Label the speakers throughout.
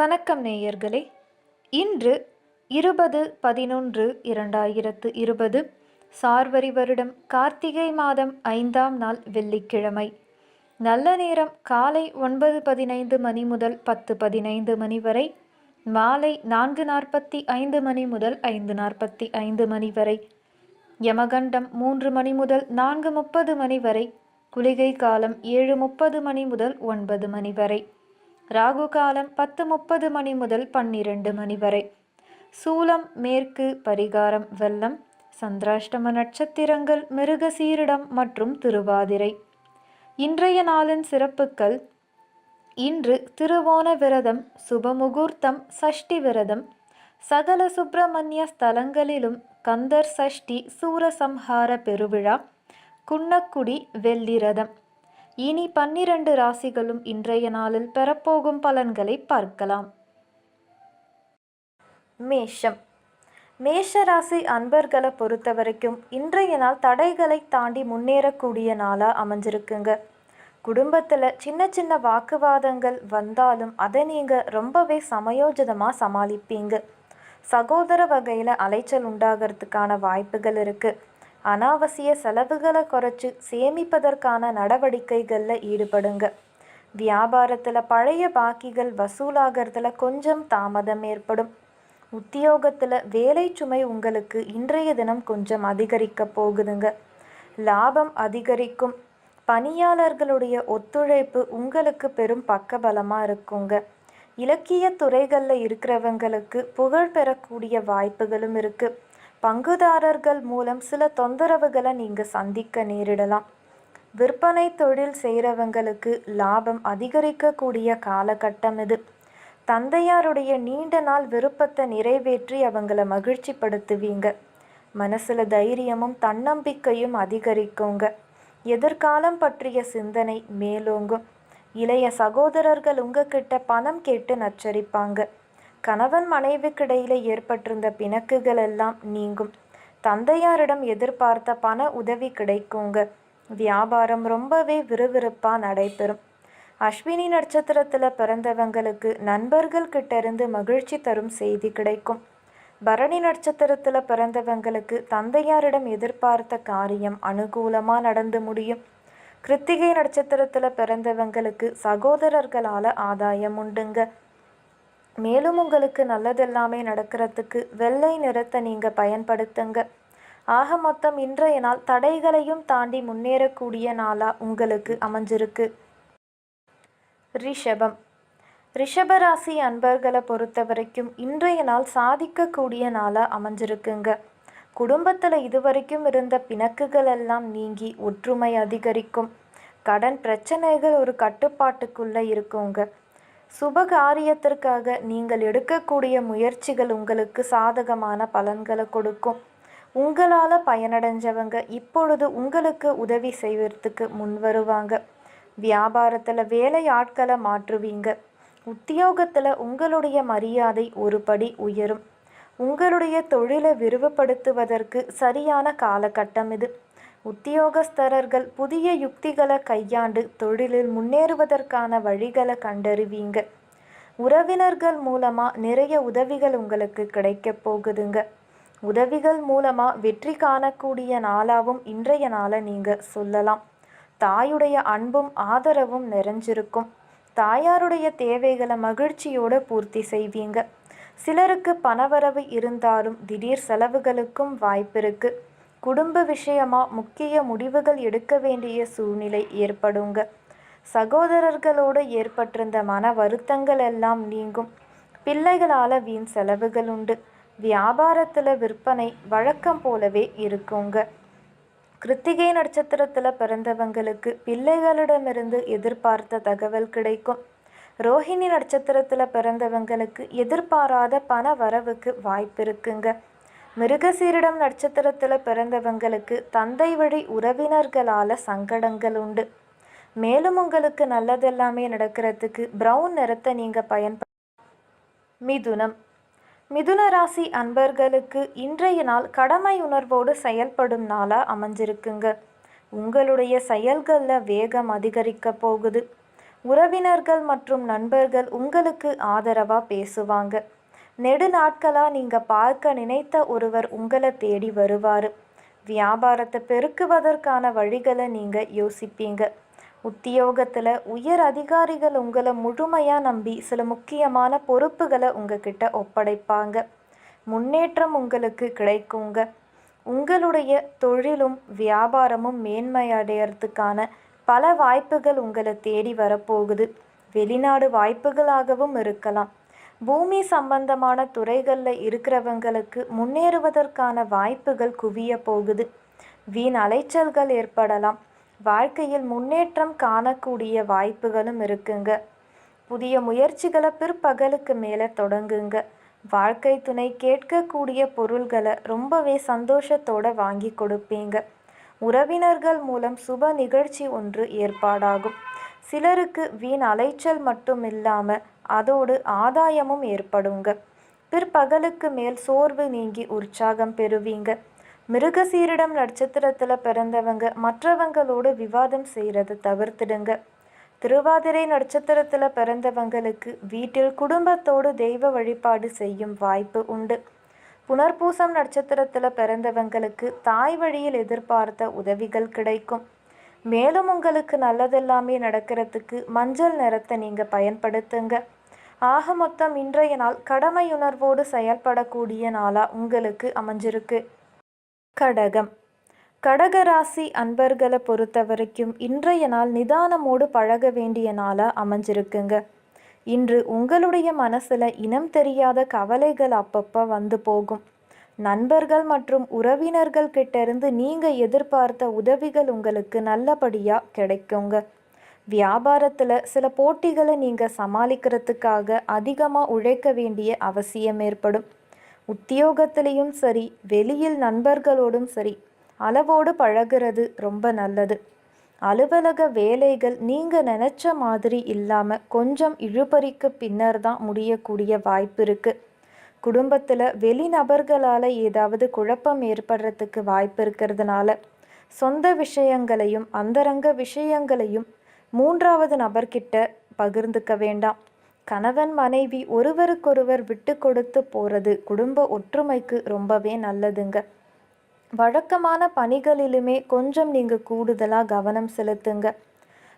Speaker 1: வணக்கம் நேயர்களே. இன்று 20/11/2020 சார்வரி வருடம் கார்த்திகை மாதம் 5ஆம் நாள் வெள்ளிக்கிழமை. நல்ல நேரம் காலை 9:15 மணி முதல் 10:15 மணி வரை, மாலை 4:45 மணி முதல் 5:45 மணி வரை. யமகண்டம் 3 மணி முதல் 4:30 மணி வரை. குளிகை காலம் 7:30 மணி முதல் 9 மணி வரை. ராகு காலம் 10:30 மணி முதல் 12 மணி வரை. சூலம் மேற்கு. பரிகாரம் வெள்ளம். சந்திராஷ்டம நட்சத்திரங்கள் மிருகசீரிடம் மற்றும் திருவாதிரை. இன்றைய நாளின் சிறப்புக்கள்: இன்று திருவோண விரதம், சுபமுகூர்த்தம், சஷ்டி விரதம், சகல சுப்பிரமணிய ஸ்தலங்களிலும் கந்தர் சஷ்டி சூரசம்ஹார பெருவிழா, குன்னக்குடி வெள்ளி ரதம். இனி 12 ராசிகளும் இன்றைய நாளில் பெறப்போகும் பலன்களை பார்க்கலாம். மேஷம். மேஷ ராசி அன்பர்களை பொறுத்த வரைக்கும் இன்றைய நாள் தடைகளை தாண்டி முன்னேறக்கூடிய நாளாக அமைஞ்சிருக்குங்க. குடும்பத்தில் சின்ன சின்ன வாக்குவாதங்கள் வந்தாலும் அதை நீங்கள் ரொம்பவே சமயோஜிதமாக சமாளிப்பீங்க. சகோதர வகையில் அலைச்சல் உண்டாகிறதுக்கான வாய்ப்புகள் இருக்குது. அனாவசிய செலவுகளை குறைச்சி சேமிப்பதற்கான நடவடிக்கைகளில் ஈடுபடுங்க. வியாபாரத்தில் பழைய பாக்கிகள் வசூலாகிறதுல கொஞ்சம் தாமதம் ஏற்படும். உத்தியோகத்தில் வேலை சுமை உங்களுக்கு இன்றைய தினம் கொஞ்சம் அதிகரிக்க போகுதுங்க. லாபம் அதிகரிக்கும். பணியாளர்களுடைய ஒத்துழைப்பு உங்களுக்கு பெரும் பக்கபலமாக இருக்குங்க. இலக்கிய துறைகளில் இருக்கிறவங்களுக்கு புகழ் பெறக்கூடிய வாய்ப்புகளும் இருக்குது. பங்குதாரர்கள் மூலம் சில தொந்தரவுகளை நீங்கள் சந்திக்க நேரிடலாம். விற்பனை தொழில் செய்கிறவங்களுக்கு லாபம் அதிகரிக்கக்கூடிய காலகட்டம் இது. தந்தையாருடைய நீண்ட நாள் விருப்பத்தை நிறைவேற்றி அவங்கள மகிழ்ச்சிப்படுத்துவீங்க. மனசில் தைரியமும் தன்னம்பிக்கையும் அதிகரிக்குங்க. எதிர்காலம் பற்றிய சிந்தனை மேலோங்கும். இளைய சகோதரர்கள் உங்ககிட்ட பணம் கேட்டு நச்சரிப்பாங்க. கணவன் மனைவிக்கிடையில ஏற்பட்டிருந்த பிணக்குகள் எல்லாம் நீங்கும். தந்தையாரிடம் எதிர்பார்த்த பண உதவி கிடைக்குங்க. வியாபாரம் ரொம்பவே விறுவிறுப்பாக நடைபெறும். அஸ்வினி நட்சத்திரத்தில் பிறந்தவங்களுக்கு நண்பர்கள் கிட்ட இருந்து மகிழ்ச்சி தரும் செய்தி கிடைக்கும். பரணி நட்சத்திரத்தில் பிறந்தவங்களுக்கு தந்தையாரிடம் எதிர்பார்த்த காரியம் அனுகூலமாக நடந்து முடியும். கிருத்திகை நட்சத்திரத்தில் பிறந்தவங்களுக்கு சகோதரர்களால் ஆதாயம் உண்டுங்க. மேலும் உங்களுக்கு நல்லதெல்லாமே நடக்கிறதுக்கு வெள்ளை நிறத்தை நீங்கள் பயன்படுத்துங்க. ஆக மொத்தம் இன்றைய நாள் தடைகளையும் தாண்டி முன்னேறக்கூடிய நாளாக உங்களுக்கு அமைஞ்சிருக்கு. ரிஷபம். ரிஷபராசி அன்பர்களை பொறுத்த வரைக்கும் இன்றைய நாள் சாதிக்கக்கூடிய நாளாக அமைஞ்சிருக்குங்க. குடும்பத்தில் இதுவரைக்கும் இருந்த பிணக்குகள் எல்லாம் நீங்கி ஒற்றுமை அதிகரிக்கும். கடன் பிரச்சனைகள் ஒரு கட்டுப்பாட்டுக்குள்ளே இருக்குங்க. சுபகாரியத்திற்காக நீங்கள் எடுக்கக்கூடிய முயற்சிகள் உங்களுக்கு சாதகமான பலன்களை கொடுக்கும். உங்களால் பயனடைஞ்சவங்க இப்பொழுது உங்களுக்கு உதவி செய்வதற்கு முன் வருவாங்க. வியாபாரத்தில் வேலை ஆட்களை மாற்றுவீங்க. உத்தியோகத்தில் உங்களுடைய மரியாதை ஒரு படி உயரும். உங்களுடைய தொழிலை விரிவுபடுத்துவதற்கு சரியான காலகட்டம் இது. உத்தியோகஸ்தரர்கள் புதிய யுக்திகளை கையாண்டு தொழிலில் முன்னேறுவதற்கான வழிகளை கண்டறிவீங்க. உறவினர்கள் மூலமாக நிறைய உதவிகள் உங்களுக்கு கிடைக்க போகுதுங்க. உதவிகள் மூலமாக வெற்றி காணக்கூடிய நாளாகவும் இன்றைய நாளை நீங்கள் சொல்லலாம். தாயுடைய அன்பும் ஆதரவும் நிறைஞ்சிருக்கும். தாயாருடைய தேவைகளை மகிழ்ச்சியோடு பூர்த்தி செய்வீங்க. சிலருக்கு பணவரவு இருந்தாலும் திடீர் செலவுகளுக்கும் வாய்ப்பு இருக்குது. குடும்ப விஷயமாக முக்கிய முடிவுகள் எடுக்க வேண்டிய சூழ்நிலை ஏற்படுங்க. சகோதரர்களோடு ஏற்பட்டிருந்த மன வருத்தங்கள் எல்லாம் நீங்கும். பிள்ளைகளால் வீண் செலவுகள் உண்டு. வியாபாரத்தில் விற்பனை வழக்கம் போலவே இருக்குங்க. கிருத்திகை நட்சத்திரத்தில் பிறந்தவங்களுக்கு பிள்ளைகளிடமிருந்து எதிர்பார்த்த தகவல் கிடைக்கும். ரோஹிணி நட்சத்திரத்தில் பிறந்தவங்களுக்கு எதிர்பாராத பண வரவுக்கு வாய்ப்பு இருக்குங்க. மிருகசீரிடம் நட்சத்திரத்தில் பிறந்தவங்களுக்கு தந்தை வழி உறவினர்களால் சங்கடங்கள் உண்டு. மேலும் உங்களுக்கு நல்லதெல்லாமே நடக்கிறதுக்கு ப்ரௌன் நிறத்தை நீங்கள் மிதுனம். மிதுன ராசி அன்பர்களுக்கு இன்றைய நாள் கடமை உணர்வோடு செயல்படும் நாளாக அமைஞ்சிருக்குங்க. உங்களுடைய செயல்களில் வேகம் அதிகரிக்க போகுது. உறவினர்கள் மற்றும் நண்பர்கள் உங்களுக்கு ஆதரவா பேசுவாங்க. நெடு நாட்களா நீங்க பார்க்க நினைத்த ஒருவர் உங்களை தேடி வருவாரு. வியாபாரத்தை பெருக்குவதற்கான வழிகளை நீங்க யோசிப்பீங்க. உத்தியோகத்துல உயர் அதிகாரிகள் உங்களை முழுமையா நம்பி சில முக்கியமான பொறுப்புகளை உங்ககிட்ட ஒப்படைப்பாங்க. முன்னேற்றம் உங்களுக்கு கிடைக்குங்க. உங்களுடைய தொழிலும் வியாபாரமும் மேன்மையடையறதுக்கான பல வாய்ப்புகள் உங்களை தேடி வரப்போகுது. வெளிநாடு வாய்ப்புகளாகவும் இருக்கலாம். பூமி சம்பந்தமான துறைகளில் இருக்கிறவங்களுக்கு முன்னேறுவதற்கான வாய்ப்புகள் குவிய போகுது. வீண் அலைச்சல்கள் ஏற்படலாம். வாழ்க்கையில் முன்னேற்றம் காணக்கூடிய வாய்ப்புகளும் இருக்குங்க. புதிய முயற்சிகளை பிற்பகலுக்கு மேலே தொடங்குங்க. வாழ்க்கை துணை கேட்கக்கூடிய பொருள்களை ரொம்பவே சந்தோஷத்தோட வாங்கி கொடுப்பீங்க. உறவினர்கள் மூலம் சுப நிகழ்ச்சி ஒன்று ஏற்பாடாகும். சிலருக்கு வீண் அலைச்சல் மட்டும் இல்லாமல் அதோடு ஆதாயமும் ஏற்படுங்க. பிற்பகலுக்கு மேல் சோர்வு நீங்கி உற்சாகம் பெறுவீங்க. மிருகசீரிடம் நட்சத்திரத்தில் பிறந்தவங்க மற்றவங்களோடு விவாதம் செய்கிறத தவிர்த்துடுங்க. திருவாதிரை நட்சத்திரத்தில் பிறந்தவங்களுக்கு வீட்டில் குடும்பத்தோடு தெய்வ வழிபாடு செய்யும் வாய்ப்பு உண்டு. புனர்பூசம் நட்சத்திரத்தில் பிறந்தவங்களுக்கு தாய் வழியில் எதிர்பார்த்த உதவிகள் கிடைக்கும். மேலும் உங்களுக்கு நல்லதெல்லாமே நடக்கிறதுக்கு மஞ்சள் நிறத்தை நீங்கள் பயன்படுத்துங்க. ஆக மொத்தம் இன்றைய நாள் கடமையுணர்வோடு செயல்படக்கூடிய நாளாக உங்களுக்கு அமைஞ்சிருக்கு. கடகம். கடகராசி அன்பர்களை பொறுத்த வரைக்கும் இன்றைய நாள் நிதானமோடு பழக வேண்டிய நாளாக அமைஞ்சிருக்குங்க. இன்று உங்களுடைய மனசில் இனம் தெரியாத கவலைகள் அப்பப்போ வந்து போகும். நண்பர்கள் மற்றும் உறவினர்கள் கிட்டேருந்து நீங்கள் எதிர்பார்த்த உதவிகள் உங்களுக்கு நல்லபடியாக கிடைக்குங்க. வியாபாரத்தில் சில போட்டிகளை நீங்கள் சமாளிக்கிறதுக்காக அதிகமாக உழைக்க வேண்டிய அவசியம் ஏற்படும். உத்தியோகத்திலையும் சரி, வெளியில் நண்பர்களோடும் சரி, அளவோடு பழகிறது ரொம்ப நல்லது. அலுவலக வேலைகள் நீங்கள் நினச்ச மாதிரி இல்லாமல் கொஞ்சம் இழுபறிக்கு பின்னர் தான் முடியக்கூடிய வாய்ப்பு இருக்குது. குடும்பத்தில் வெளிநபர்களால் ஏதாவது குழப்பம் ஏற்படுறதுக்கு வாய்ப்பு இருக்கிறதுனால சொந்த விஷயங்களையும் அந்தரங்க விஷயங்களையும் மூன்றாவது நபர்கிட்ட பகிர்ந்துக்க வேண்டாம். கணவன் மனைவி ஒருவருக்கொருவர் விட்டு கொடுத்து போகிறது குடும்ப ஒற்றுமைக்கு ரொம்பவே நல்லதுங்க. வழக்கமான பணிகளிலுமே கொஞ்சம் நீங்கள் கூடுதலாக கவனம் செலுத்துங்க.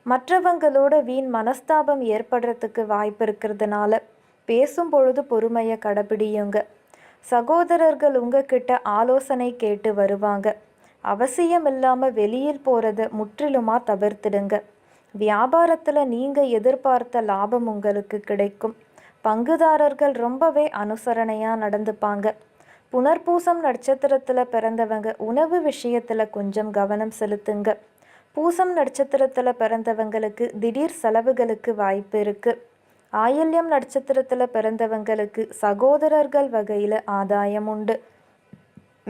Speaker 1: மற்றவங்களோட வீண் மனஸ்தாபம் ஏற்படுறதுக்கு வாய்ப்பு இருக்கிறதுனால பேசும் பொழுது பொறுமையை கடைபிடியுங்க. சகோதரர்கள் உங்ககிட்ட ஆலோசனை கேட்டு வருவாங்க. அவசியம் இல்லாமல் வெளியில் போகிறத முற்றிலுமாக தவிர்த்திடுங்க. வியாபாரத்தில் நீங்கள் எதிர்பார்த்த லாபம் உங்களுக்கு கிடைக்கும். பங்குதாரர்கள் ரொம்பவே அனுசரணையாக நடந்துப்பாங்க. புனர்பூசம் நட்சத்திரத்தில் பிறந்தவங்க உணவு விஷயத்தில் கொஞ்சம் கவனம் செலுத்துங்க. பூசம் நட்சத்திரத்தில் பிறந்தவங்களுக்கு திடீர் செலவுகளுக்கு வாய்ப்பு இருக்குது. ஆயில்யம் நட்சத்திரத்தில் பிறந்தவங்களுக்கு சகோதரர்கள் வகையில் ஆதாயம் உண்டு.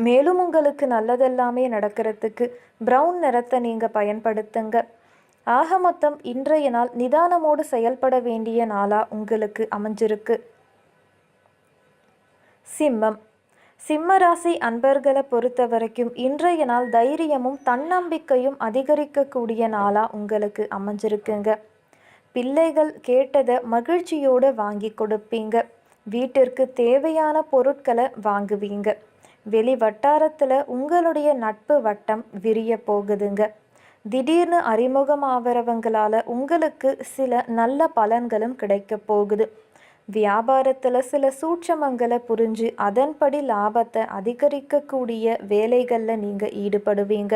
Speaker 1: மேலும் உங்களுக்கு நல்லதெல்லாமே நடக்கிறதுக்கு ப்ரௌன் நிறத்தை நீங்கள் பயன்படுத்துங்க. ஆக மொத்தம் இன்றைய நாள் நிதானமோடு செயல்பட வேண்டிய நாளாக உங்களுக்கு அமைஞ்சிருக்கு. சிம்மம். சிம்மராசி அன்பர்களை பொறுத்த வரைக்கும் இன்றைய நாள் தைரியமும் தன்னம்பிக்கையும் அதிகரிக்கக்கூடிய நாளாக உங்களுக்கு அமைஞ்சிருக்குங்க. பிள்ளைகள் கேட்டதை மகிழ்ச்சியோடு வாங்கி கொடுப்பீங்க. வீட்டிற்கு தேவையான பொருட்களை வாங்குவீங்க. வெளி வட்டாரத்தில் உங்களுடைய நட்பு வட்டம் விரிய போகுதுங்க. திடீர்னு அறிமுகமாகிறவங்களால் உங்களுக்கு சில நல்ல பலன்களும் கிடைக்க போகுது. வியாபாரத்தில் சில சூட்சமங்களை புரிஞ்சு அதன்படி லாபத்தை அதிகரிக்கக்கூடிய வேலைகளில் நீங்கள் ஈடுபடுவீங்க.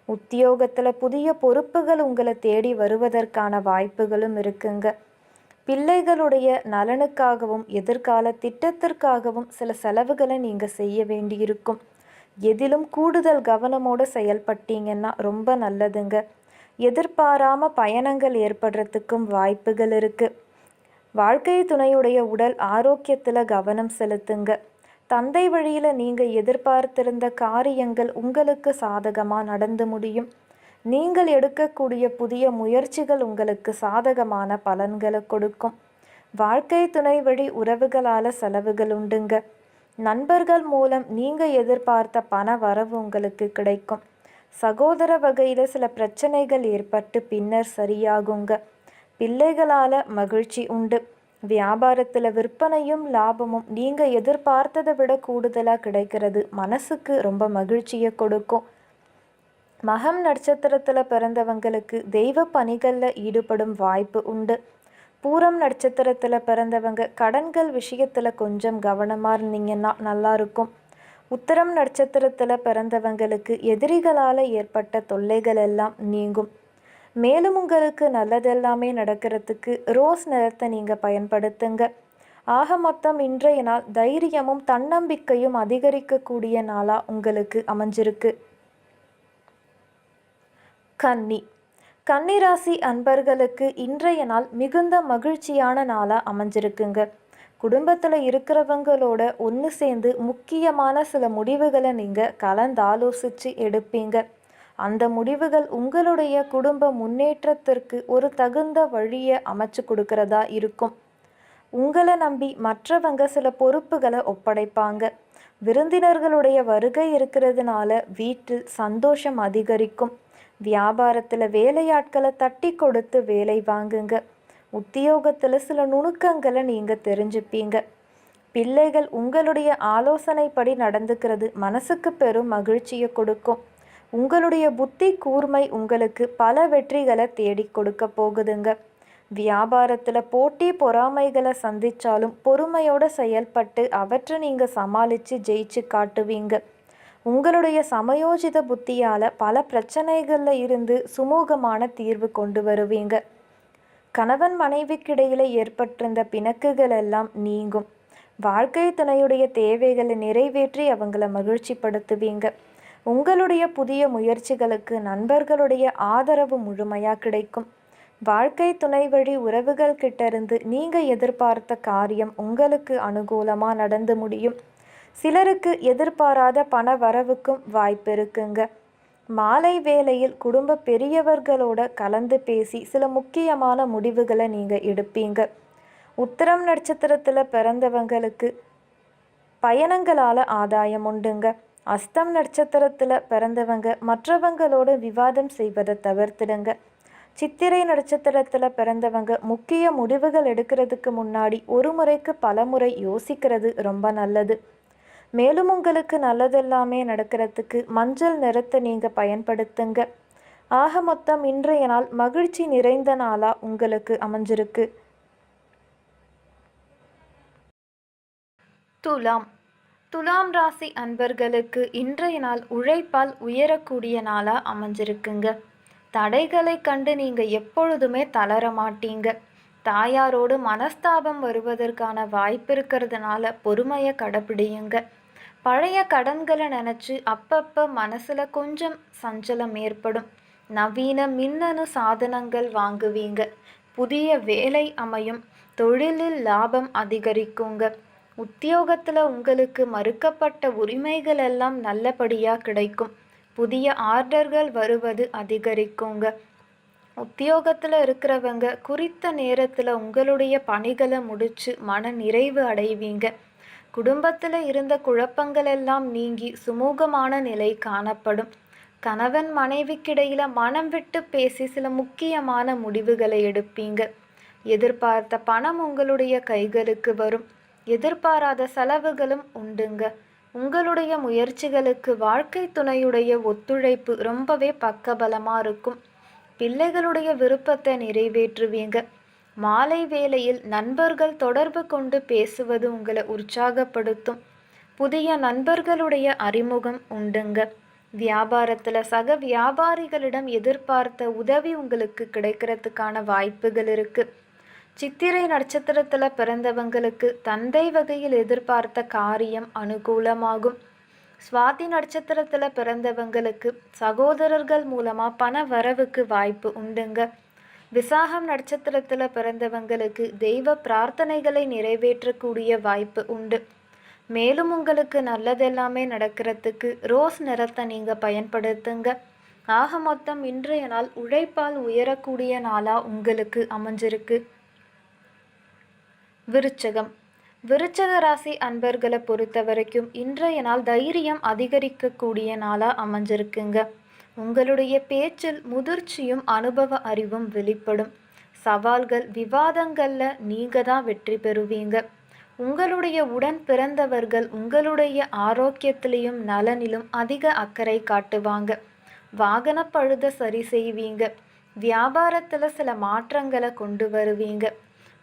Speaker 1: உத்தியோகத்தில் புதிய பொறுப்புகள் உங்களை தேடி வருவதற்கான வாய்ப்புகளும் இருக்குங்க. பிள்ளைகளுடைய நலனுக்காகவும் எதிர்கால திட்டத்திற்காகவும் சில செலவுகளை நீங்கள் செய்ய வேண்டியிருக்கும். எதிலும் கூடுதல் கவனமோடு செயல்பட்டீங்கன்னா ரொம்ப நல்லதுங்க. எதிர்பாராம பயணங்கள் ஏற்படுறதுக்கும் வாய்ப்புகள் இருக்குது. வாழ்க்கை துணையுடைய உடல் ஆரோக்கியத்தில் கவனம் செலுத்துங்க. தந்தை வழியில் நீங்கள் எதிர்பார்த்திருந்த காரியங்கள் உங்களுக்கு சாதகமாக நடந்து முடியும். நீங்கள் எடுக்கக்கூடிய புதிய முயற்சிகள் உங்களுக்கு சாதகமான பலன்களை கொடுக்கும். வாழ்க்கை துணை வழி உறவுகளால் செலவுகள் உண்டுங்க. நண்பர்கள் மூலம் நீங்கள் எதிர்பார்த்த பண வரவு உங்களுக்கு கிடைக்கும். சகோதர வகையில் சில பிரச்சனைகள் ஏற்பட்டு பின்னர் சரியாகுங்க. பிள்ளைகளால் மகிழ்ச்சி உண்டு. வியாபாரத்தில் விற்பனையும் லாபமும் நீங்கள் எதிர்பார்த்ததை விட கூடுதலாக கிடைக்கிறது. மனசுக்கு ரொம்ப மகிழ்ச்சியை கொடுக்கும். மகம் நட்சத்திரத்தில் பிறந்தவங்களுக்கு தெய்வ பணிகளில் ஈடுபடும் வாய்ப்பு உண்டு. பூரம் நட்சத்திரத்தில் பிறந்தவங்க கடன்கள் விஷயத்தில் கொஞ்சம் கவனமாக இருந்தீங்கன்னா நல்லா இருக்கும். உத்திரம் நட்சத்திரத்தில் பிறந்தவங்களுக்கு எதிரிகளால் ஏற்பட்ட தொல்லைகள் எல்லாம் நீங்கும். மேலும் உங்களுக்கு நல்லதெல்லாமே நடக்கிறதுக்கு ரோஸ் நிறத்தை நீங்கள் பயன்படுத்துங்க. ஆக மொத்தம் இன்றைய நாள் தைரியமும் தன்னம்பிக்கையும் அதிகரிக்கக்கூடிய நாளாக உங்களுக்கு அமைஞ்சிருக்கு. கன்னிராசி அன்பர்களுக்கு இன்றைய நாள் மிகுந்த மகிழ்ச்சியான நாளாக அமைஞ்சிருக்குங்க. குடும்பத்தில் இருக்கிறவங்களோட ஒன்று சேர்ந்து முக்கியமான சில முடிவுகளை நீங்கள் கலந்தாலோசித்து எடுப்பீங்க. அந்த முடிவுகள் உங்களுடைய குடும்ப முன்னேற்றத்திற்கு ஒரு தகுந்த வழியை அமைச்சு கொடுக்கறதா இருக்கும். உங்களை நம்பி மற்றவங்க சில பொறுப்புகளை ஒப்படைப்பாங்க. விருந்தினர்களுடைய வருகை இருக்கிறதுனால வீட்டில் சந்தோஷம் அதிகரிக்கும். வியாபாரத்தில் வேலையாட்களை தட்டி கொடுத்து வேலை வாங்குங்க. உத்தியோகத்தில் சில நுணுக்கங்களை நீங்கள் தெரிஞ்சுப்பீங்க. பிள்ளைகள் உங்களுடைய ஆலோசனைப்படி நடந்துக்கிறது மனசுக்கு பெரும் மகிழ்ச்சியை கொடுக்கும். உங்களுடைய புத்தி கூர்மை உங்களுக்கு பல வெற்றிகளை தேடி கொடுக்க போகுதுங்க. வியாபாரத்தில் போட்டி பொறாமைகளை சந்தித்தாலும் பொறுமையோடு செயல்பட்டு அவற்றை நீங்கள் சமாளித்து ஜெயிச்சு காட்டுவீங்க. உங்களுடைய சமயோஜித புத்தியால் பல பிரச்சனைகளில் இருந்து சுமூகமான தீர்வு கொண்டு வருவீங்க. கணவன் மனைவிக்கிடையில் ஏற்பட்டிருந்த பிணக்குகள் எல்லாம் நீங்கும். வாழ்க்கை துணையுடைய தேவைகளை நிறைவேற்றி அவங்கள மகிழ்ச்சிப்படுத்துவீங்க. உங்களுடைய புதிய முயற்சிகளுக்கு நண்பர்களுடைய ஆதரவு முழுமையாக கிடைக்கும். வாழ்க்கை துணை வழி உறவுகள் கிட்ட இருந்து நீங்கள் எதிர்பார்த்த காரியம் உங்களுக்கு அனுகூலமாக நடந்து முடியும். சிலருக்கு எதிர்பாராத பண வரவுக்கும் வாய்ப்பு இருக்குங்க. மாலை வேளையில் குடும்ப பெரியவர்களோட கலந்து பேசி சில முக்கியமான முடிவுகளை நீங்கள் எடுப்பீங்க. உத்திரம் நட்சத்திரத்தில் பிறந்தவங்களுக்கு பயணங்களால் ஆதாயம் உண்டுங்க. அஸ்தம் நட்சத்திரத்தில் பிறந்தவங்க மற்றவங்களோட விவாதம் செய்வதை தவிர்த்துடுங்க. சித்திரை நட்சத்திரத்தில் பிறந்தவங்க முக்கிய முடிவுகள் எடுக்கிறதுக்கு முன்னாடி ஒரு முறைக்கு பல முறை யோசிக்கிறது ரொம்ப நல்லது. மேலும் உங்களுக்கு நல்லதெல்லாமே நடக்கிறதுக்கு மஞ்சள் நிறத்தை நீங்கள் பயன்படுத்துங்க. ஆக மொத்தம் இன்றைய நாள் மகிழ்ச்சி நிறைந்த நாளாக உங்களுக்கு அமைஞ்சிருக்கு. துலாம் ராசி அன்பர்களுக்கு இன்றைய நாள் உழைப்பால் உயரக்கூடிய நாளாக அமைஞ்சிருக்குங்க. தடைகளை கண்டு நீங்கள் எப்பொழுதுமே தளர மாட்டீங்க. தாயாரோடு மனஸ்தாபம் வருவதற்கான வாய்ப்பு இருக்கிறதுனால பொறுமையை கடைப்பிடியுங்க. பழைய கடன்களை நினச்சி அப்பப்போ மனசில் கொஞ்சம் சஞ்சலம் ஏற்படும். நவீன மின்னணு சாதனங்கள் வாங்குவீங்க. புதிய வேலை அமையும். தொழிலில் லாபம் அதிகரிக்குங்க. உத்தியோகத்தில் உங்களுக்கு மறுக்கப்பட்ட உரிமைகள் எல்லாம் நல்லபடியாக கிடைக்கும். புதிய ஆர்டர்கள் வருவது அதிகரிக்குங்க. உத்தியோகத்தில் இருக்கிறவங்க குறித்த நேரத்தில் உங்களுடைய பணிகளை முடித்து மன நிறைவு அடைவீங்க. குடும்பத்தில் இருந்த குழப்பங்கள் எல்லாம் நீங்கி சுமூகமான நிலை காணப்படும். கணவன் மனைவிக்கிடையில் மனம் விட்டு பேசி சில முக்கியமான முடிவுகளை எடுப்பீங்க. எதிர்பார்த்த பணம் உங்களுடைய கைகளுக்கு வரும். எதிர்பாராத செலவுகளும் உண்டுங்க. உங்களுடைய முயற்சிகளுக்கு வாழ்க்கை துணையுடைய ஒத்துழைப்பு ரொம்பவே பக்கபலமாக இருக்கும். பிள்ளைகளுடைய விருப்பத்தை நிறைவேற்றுவீங்க. மாலை வேளையில் நண்பர்கள் தொடர்பு கொண்டு பேசுவது உங்களை உற்சாகப்படுத்தும். புதிய நண்பர்களுடைய அறிமுகம் உண்டுங்க. வியாபாரத்தில் சக வியாபாரிகளிடம் எதிர்பார்த்த உதவி உங்களுக்கு கிடைக்கிறதுக்கான வாய்ப்புகள் இருக்குது. சித்திரை நட்சத்திரத்தில் பிறந்தவங்களுக்கு தந்தை வகையில் எதிர்பார்த்த காரியம் அனுகூலமாகும். சுவாதி நட்சத்திரத்தில் பிறந்தவங்களுக்கு சகோதரர்கள் மூலமாக பண வரவுக்கு வாய்ப்பு உண்டுங்க. விசாகம் நட்சத்திரத்தில் பிறந்தவங்களுக்கு தெய்வ பிரார்த்தனைகளை நிறைவேற்றக்கூடிய வாய்ப்பு உண்டு. மேலும் உங்களுக்கு நல்லதெல்லாமே நடக்கிறதுக்கு ரோஸ் நிறத்தை நீங்கள் பயன்படுத்துங்க. ஆக மொத்தம் இன்றைய நாள் உழைப்பால் உயரக்கூடிய நாளாக உங்களுக்கு அமைஞ்சிருக்கு. விருச்சக ராசி அன்பர்களை பொறுத்த வரைக்கும் இன்றைய நாள் தைரியம் அதிகரிக்கக்கூடிய நாளாக அமைஞ்சிருக்குங்க. உங்களுடைய பேச்சில் முதிர்ச்சியும் அனுபவ அறிவும் வெளிப்படும். சவால்கள் விவாதங்கள்ல நீங்க தான் வெற்றி பெறுவீங்க. உங்களுடைய உடன் பிறந்தவர்கள் உங்களுடைய ஆரோக்கியத்திலையும் நலனிலும் அதிக அக்கறை காட்டுவாங்க. வாகன பழுதை சரி செய்வீங்க. வியாபாரத்துல சில மாற்றங்களை கொண்டு வருவீங்க.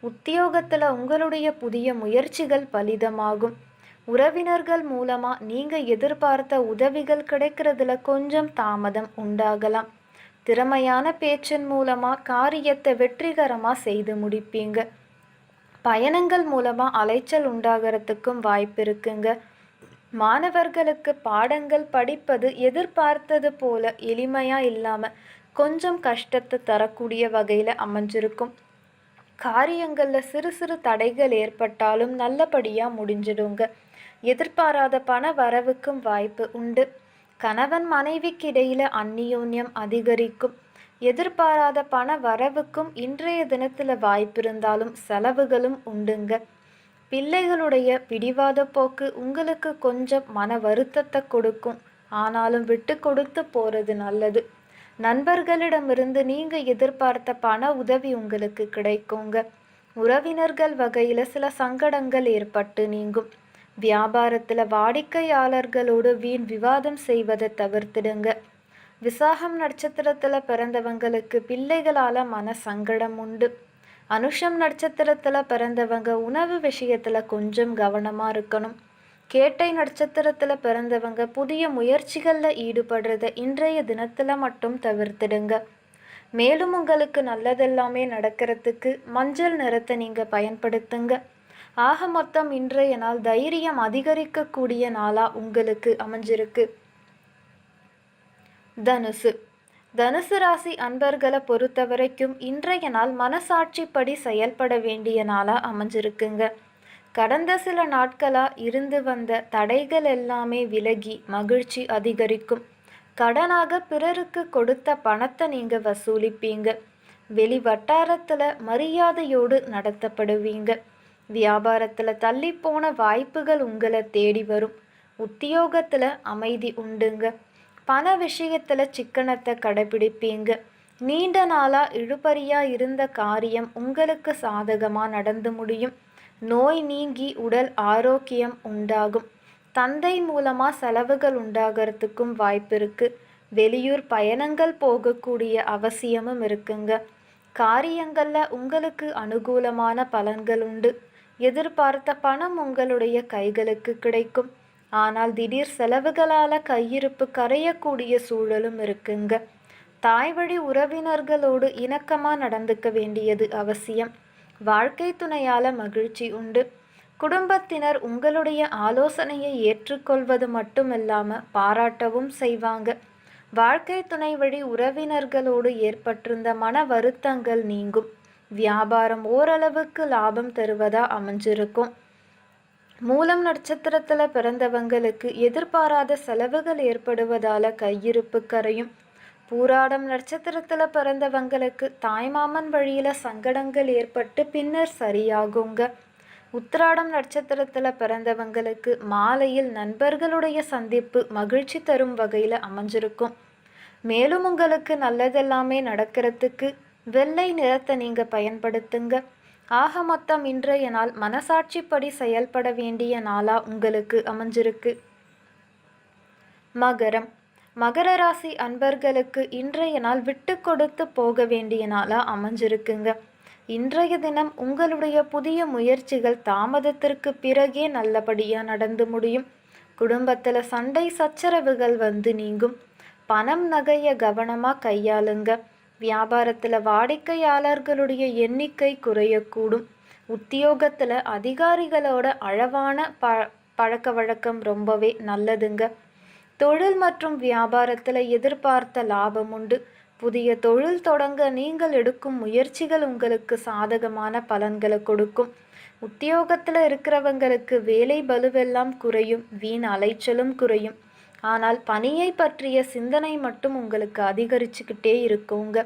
Speaker 1: உத்தியோகத்துல உங்களுடைய புதிய முயற்சிகள் பலிதமாகும். உறவினர்கள் மூலமா நீங்க எதிர்பார்த்த உதவிகள் கிடைக்கிறதுல கொஞ்சம் தாமதம் உண்டாகலாம். திறமையான பேச்சின் மூலமா காரியத்தை வெற்றிகரமா செய்து முடிப்பீங்க. பயணங்கள் மூலமா அலைச்சல் உண்டாகிறதுக்கும் வாய்ப்பு இருக்குங்க. மாணவர்களுக்கு பாடங்கள் படிப்பது எதிர்பார்த்தது போல எளிமையா இல்லாம கொஞ்சம் கஷ்டத்தை தரக்கூடிய வகையில அமைஞ்சிருக்கும். காரியங்கள்ல சிறு சிறு தடைகள் ஏற்பட்டாலும் நல்லபடியா முடிஞ்சிடுங்க. எதிர்பாராத பண வரவுக்கும் வாய்ப்பு உண்டு. கணவன் மனைவிக்கு இடையில அந்நியோன்யம் அதிகரிக்கும். எதிர்பாராத பண வரவுக்கும் இன்றைய தினத்துல வாய்ப்பிருந்தாலும் செலவுகளும் உண்டுங்க. பிள்ளைகளுடைய பிடிவாத போக்கு உங்களுக்கு கொஞ்சம் மன வருத்தத்தை கொடுக்கும். ஆனாலும் விட்டு கொடுத்து போறது நல்லது. நண்பர்களிடமிருந்து நீங்க எதிர்பார்த்த பண உதவி உங்களுக்கு கிடைக்குங்க. உறவினர்கள் வகையில சில சங்கடங்கள் ஏற்பட்டு நீங்கும். வியாபாரத்துல வாடிக்கையாளர்களோடு வீண் விவாதம் செய்வதை தவிர்த்திடுங்க. விசாகம் நட்சத்திரத்துல பிறந்தவங்களுக்கு பிள்ளைகளால மன சங்கடம் உண்டு. அனுஷம் நட்சத்திரத்துல பிறந்தவங்க உணவு விஷயத்துல கொஞ்சம் கவனமா இருக்கணும். கேட்டை நட்சத்திரத்துல பிறந்தவங்க புதிய முயற்சிகள்ல ஈடுபடுறத இன்றைய தினத்துல மட்டும் தவிர்த்திடுங்க. மேலும் உங்களுக்கு நல்லதெல்லாமே நடக்கிறதுக்கு மஞ்சள் நிறத்தை நீங்க பயன்படுத்துங்க. ஆக மொத்தம் இன்றைய நாள் தைரியம் அதிகரிக்கக்கூடிய நாளா உங்களுக்கு அமைஞ்சிருக்கு. தனுசு தனுசு ராசி அன்பர்களை பொறுத்த வரைக்கும் இன்றைய நாள் மனசாட்சிப்படி செயல்பட வேண்டிய நாளா அமைஞ்சிருக்குங்க. கடந்த சில நாட்களா இருந்து வந்த தடைகள் எல்லாமே விலகி மகிழ்ச்சி அதிகரிக்கும். கடனாக பிறருக்கு கொடுத்த பணத்தை நீங்க வசூலிப்பீங்க. வெளி வட்டாரத்துல மரியாதையோடு நடத்தப்படுவீங்க. வியாபாரத்துல தள்ளி போன வாய்ப்புகள் உங்களை தேடி வரும். உத்தியோகத்துல அமைதி உண்டுங்க. பண விஷயத்துல சிக்கனத்தை கடைபிடிப்பீங்க. நீண்ட நாளா இழுபறியா இருந்த காரியம் உங்களுக்கு சாதகமா நடந்து முடியும். நோய் நீங்கி உடல் ஆரோக்கியம் உண்டாகும். தந்தை மூலமா செலவுகள் உண்டாகிறதுக்கும் வாய்ப்பு இருக்கு. வெளியூர் பயணங்கள் போகக்கூடிய அவசியமும் இருக்குங்க. காரியங்கள்ல உங்களுக்கு அனுகூலமான பலன்கள் உண்டு. எதிர்பார்த்த பணம் உங்களுடைய கைகளுக்கு கிடைக்கும். ஆனால் திடீர் செலவுகளால கையிருப்பு கரையக்கூடிய சூழலும் இருக்குங்க. தாய் வழி உறவினர்களோடு இணக்கமா நடந்துக்க வேண்டியது அவசியம். வாழ்க்கை துணையால மகிழ்ச்சி உண்டு. குடும்பத்தினர் உங்களுடைய ஆலோசனையை ஏற்றுக்கொள்வது மட்டுமில்லாம பாராட்டவும் செய்வாங்க. வாழ்க்கை துணை வழி உறவினர்களோடு ஏற்பட்டிருந்த மன வருத்தங்கள் நீங்கும். வியாபாரம் ஓரளவுக்கு லாபம் தருவதா அமைஞ்சிருக்கும். மூலம் நட்சத்திரத்துல பிறந்தவங்களுக்கு எதிர்பாராத செலவுகள் ஏற்படுவதால கையிருப்பு கரையும். பூராடம் நட்சத்திரத்துல பிறந்தவங்களுக்கு தாய்மாமன் வழியில சங்கடங்கள் ஏற்பட்டு பின்னர் சரியாகுங்க. உத்திராடம் நட்சத்திரத்துல பிறந்தவங்களுக்கு மாலையில் நண்பர்களுடைய சந்திப்பு மகிழ்ச்சி தரும் வகையில அமைஞ்சிருக்கும். மேலும் உங்களுக்கு நல்லதெல்லாமே நடக்கிறதுக்கு வெள்ளை நிறத்தை நீங்க பயன்படுத்துங்க. ஆக மொத்தம் இன்றைய நாள் மனசாட்சிப்படி செயல்பட வேண்டிய நாளா உங்களுக்கு அமைஞ்சிருக்கு. மகரம் மகர ராசி அன்பர்களுக்கு இன்றைய நாள் விட்டு கொடுத்து போக வேண்டிய நாளா அமைஞ்சிருக்குங்க. இன்றைய தினம் உங்களுடைய புதிய முயற்சிகள் தாமதத்திற்கு பிறகே நல்லபடியா நடந்து முடியும். குடும்பத்துல சண்டை சச்சரவுகள் வந்து நீங்கும். பணம் நகைய கவனமா கையாளுங்க. வியாபாரத்துல வாடிக்கையாளர்களுடைய எண்ணிக்கை குறையக்கூடும். உத்தியோகத்துல அதிகாரிகளோட அளவான பழக்க வழக்கம் ரொம்பவே நல்லதுங்க. தொழில் மற்றும் வியாபாரத்துல எதிர்பார்த்த லாபம் உண்டு. புதிய தொழில் தொடங்க நீங்கள் எடுக்கும் முயற்சிகள் உங்களுக்கு சாதகமான பலன்களை கொடுக்கும். உத்தியோகத்துல இருக்கிறவங்களுக்கு வேலை பளுவெல்லாம் குறையும். வீண் அலைச்சலும் குறையும். ஆனால் பணியை பற்றிய சிந்தனை மட்டும் உங்களுக்கு அதிகரிச்சுக்கிட்டே இருக்குங்க.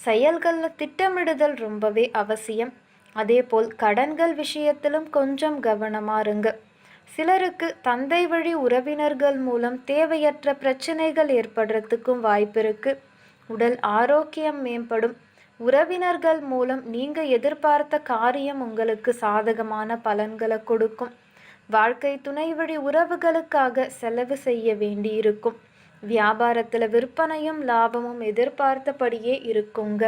Speaker 1: செயல்களில் திட்டமிடுதல் ரொம்பவே அவசியம். அதேபோல் கடன்கள் விஷயத்திலும் கொஞ்சம் கவனமா இருங்க. சிலருக்கு தந்தை வழி உறவினர்கள் மூலம் தேவையற்ற பிரச்சனைகள் ஏற்படுறதுக்கும் வாய்ப்பு இருக்கு. உடல் ஆரோக்கியம் மேம்படும். உறவினர்கள் மூலம் நீங்க எதிர்பார்த்த காரியம் உங்களுக்கு சாதகமான பலன்களை கொடுக்கும். வாழ்க்கை துணை வழி உறவுகளுக்காக செலவு செய்ய வேண்டியிருக்கும். வியாபாரத்தில் விற்பனையும் லாபமும் எதிர்பார்த்தபடியே இருக்குங்க.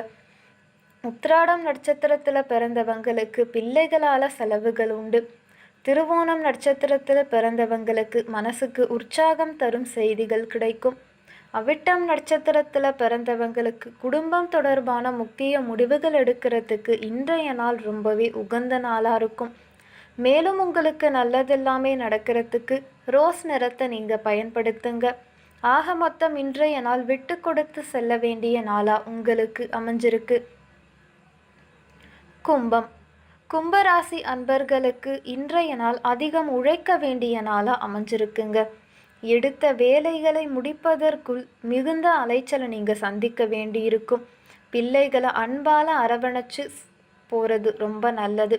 Speaker 1: உத்திராடம் நட்சத்திரத்தில் பிறந்தவங்களுக்கு பிள்ளைகளால் செலவுகள் உண்டு. திருவோணம் நட்சத்திரத்தில் பிறந்தவங்களுக்கு மனசுக்கு உற்சாகம் தரும் செய்திகள் கிடைக்கும். அவிட்டம் நட்சத்திரத்தில் பிறந்தவங்களுக்கு குடும்பம் தொடர்பான முக்கிய முடிவுகள் எடுக்கிறதுக்கு இன்றைய நாள் ரொம்பவே உகந்த நாளாக இருக்கும். மேலும் உங்களுக்கு நல்லதெல்லாமே நடக்கிறதுக்கு ரோஸ் நிறத்தை நீங்கள் பயன்படுத்துங்க. ஆக மொத்தம் இன்றைய நாள் விட்டு கொடுத்து செல்ல வேண்டிய நாளாக உங்களுக்கு அமைஞ்சிருக்கு. கும்பம். கும்பராசி அன்பர்களுக்கு இன்றைய நாள் அதிகம் உழைக்க வேண்டிய நாளாக அமைஞ்சிருக்குங்க. எடுத்த வேலைகளை முடிப்பதற்குள் மிகுந்த அலைச்சலை நீங்கள் சந்திக்க வேண்டியிருக்கும். பிள்ளைகளை அன்பால் அரவணைச்சு போகிறது ரொம்ப நல்லது.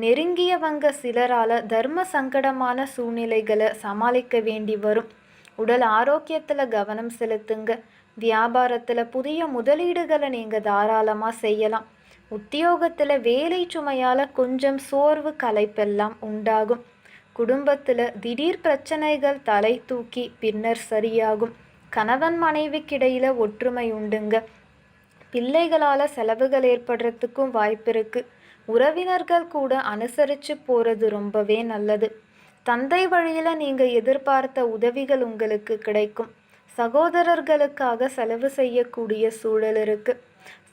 Speaker 1: நெருங்கியவங்க சிலரால் தர்ம சங்கடமான சூழ்நிலைகளை சமாளிக்க வேண்டி வரும். உடல் ஆரோக்கியத்தில் கவனம் செலுத்துங்க. வியாபாரத்தில் புதிய முதலீடுகளை நீங்கள் தாராளமாக செய்யலாம். உத்தியோகத்தில் வேலை சுமையால் கொஞ்சம் சோர்வு களைப்பெல்லாம் உண்டாகும். குடும்பத்தில் திடீர் பிரச்சனைகள் தலை தூக்கி பின்னர் சரியாகும். கணவன் மனைவிக்கிடையில் ஒற்றுமை உண்டுங்க. பிள்ளைகளால் செலவுகள் ஏற்படுறதுக்கும் வாய்ப்பு இருக்குது. உறவினர்கள் கூட அனுசரித்து போகிறது ரொம்பவே நல்லது. தந்தை வழியில் நீங்கள் எதிர்பார்த்த உதவிகள் உங்களுக்கு கிடைக்கும். சகோதரர்களுக்காக செலவு செய்யக்கூடிய சூழல் இருக்குது.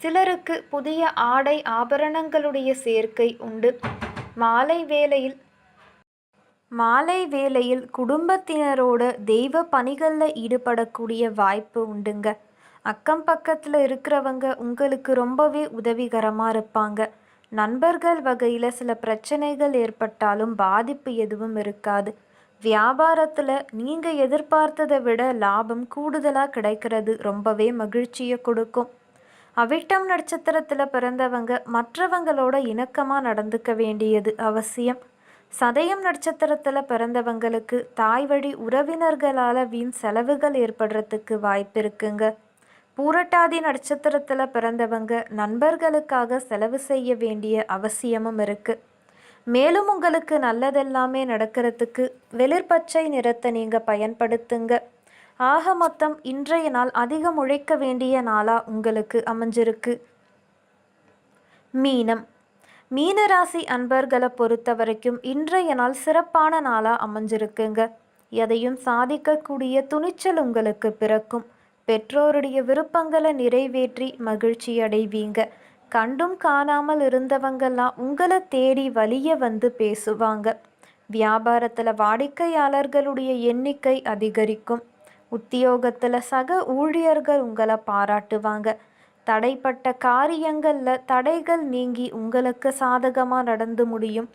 Speaker 1: சிலருக்கு புதிய ஆடை ஆபரணங்களுடைய சேர்க்கை உண்டு. மாலை வேளையில் குடும்பத்தினரோட தெய்வ பணிகளில் ஈடுபடக்கூடிய வாய்ப்பு உண்டுங்க. அக்கம் பக்கத்தில் இருக்கிறவங்க உங்களுக்கு ரொம்பவே உதவிகரமாக இருப்பாங்க. நண்பர்கள் வகையில் சில பிரச்சனைகள் ஏற்பட்டாலும் பாதிப்பு எதுவும் இருக்காது. வியாபாரத்தில் நீங்கள் எதிர்பார்த்ததை விட லாபம் கூடுதலாக கிடைக்கிறது ரொம்பவே மகிழ்ச்சியை கொடுக்கும். அவிட்டம் நட்சத்திரத்தில் பிறந்தவங்க மற்றவங்களோட இணக்கமாக நடந்துக்க வேண்டியது அவசியம். சதயம் நட்சத்திரத்தில் பிறந்தவங்களுக்கு தாய் வழி உறவினர்களால் வீண் செலவுகள் ஏற்படுறதுக்கு வாய்ப்பு இருக்குங்க. பூரட்டாதி நட்சத்திரத்தில் பிறந்தவங்க நண்பர்களுக்காக செலவு செய்ய வேண்டிய அவசியமும் இருக்குது. மேலும் உங்களுக்கு நல்லதெல்லாமே நடக்கிறதுக்கு வெளிர்பச்சை நிறத்தை நீங்கள் பயன்படுத்துங்க. ஆக மொத்தம் இன்றைய நாள் அதிகம் உழைக்க வேண்டிய நாளாக உங்களுக்கு அமைஞ்சிருக்கு. மீனம். மீனராசி அன்பர்களை பொறுத்த வரைக்கும் இன்றைய நாள் சிறப்பான நாளாக அமைஞ்சிருக்குங்க. எதையும் சாதிக்கக்கூடிய துணிச்சல் உங்களுக்கு பிறக்கும். பெற்றோருடைய விருப்பங்களை நிறைவேற்றி மகிழ்ச்சி அடைவீங்க. கண்டும் காணாமல் இருந்தவங்கெல்லாம் உங்களை தேடி வலிய வந்து பேசுவாங்க. வியாபாரத்தில் வாடிக்கையாளர்களுடைய எண்ணிக்கை அதிகரிக்கும். உத்தியோகத்தில் சக ஊழியர்கள் உங்களை பாராட்டுவாங்க. தடைப்பட்ட காரியங்களில் தடைகள் நீங்கி உங்களுக்கு சாதகமாக நடந்து முடியும்.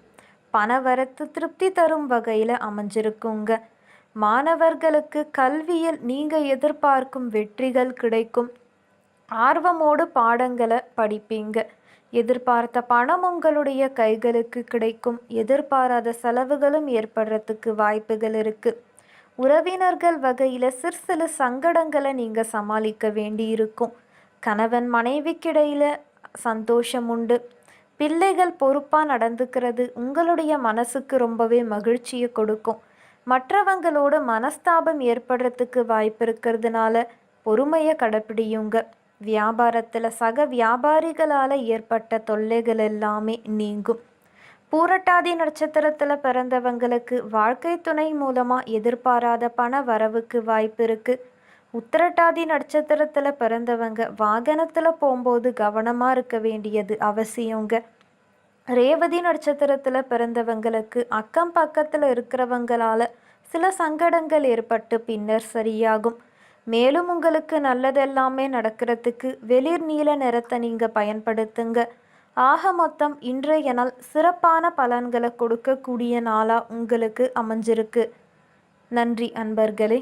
Speaker 1: பணவரத்து திருப்தி தரும் வகையில் அமைஞ்சிருக்குங்க. மாணவர்களுக்கு கல்வியில் நீங்கள் எதிர்பார்க்கும் வெற்றிகள் கிடைக்கும். ஆர்வமோடு பாடங்களை படிப்பீங்க. எதிர்பார்த்த பணம் உங்களுடைய கைகளுக்கு கிடைக்கும். எதிர்பாராத செலவுகளும் ஏற்படுறதுக்கு வாய்ப்புகள் இருக்குது. உறவினர்கள் வகையில் சிறு சங்கடங்களை நீங்கள் சமாளிக்க வேண்டியிருக்கும். கணவன் மனைவிக்கிடையில் சந்தோஷம் உண்டு. பிள்ளைகள் பொறுப்பாக நடந்துக்கிறது உங்களுடைய மனசுக்கு ரொம்பவே மகிழ்ச்சியை கொடுக்கும். மற்றவங்களோட மனஸ்தாபம் ஏற்படுறதுக்கு வாய்ப்பு இருக்கிறதுனால பொறுமையை கடைப்பிடியுங்க. வியாபாரத்தில் சக வியாபாரிகளால் ஏற்பட்ட தொல்லைகள் எல்லாமே நீங்கும். பூரட்டாதி நட்சத்திரத்தில் பிறந்தவங்களுக்கு வாழ்க்கை துணை மூலமாக எதிர்பாராத பண வரவுக்கு வாய்ப்பு இருக்குது. உத்திரட்டாதி நட்சத்திரத்தில் பிறந்தவங்க வாகனத்தில் போகும்போது கவனமாக இருக்க வேண்டியது அவசியங்க. ரேவதி நட்சத்திரத்தில் பிறந்தவங்களுக்கு அக்கம் பக்கத்தில் இருக்கிறவங்களால சில சங்கடங்கள் ஏற்பட்டு பின்னர் சரியாகும். மேலும் உங்களுக்கு நல்லதெல்லாமே நடக்கிறதுக்கு வெளிர் நீல நிறத்தை நீங்கள் பயன்படுத்துங்க. ஆக மொத்தம் இன்றைய நாள் சிறப்பான பலன்களை கொடுக்கக்கூடிய நாளாக உங்களுக்கு அமைஞ்சிருக்கு. நன்றி அன்பர்களே.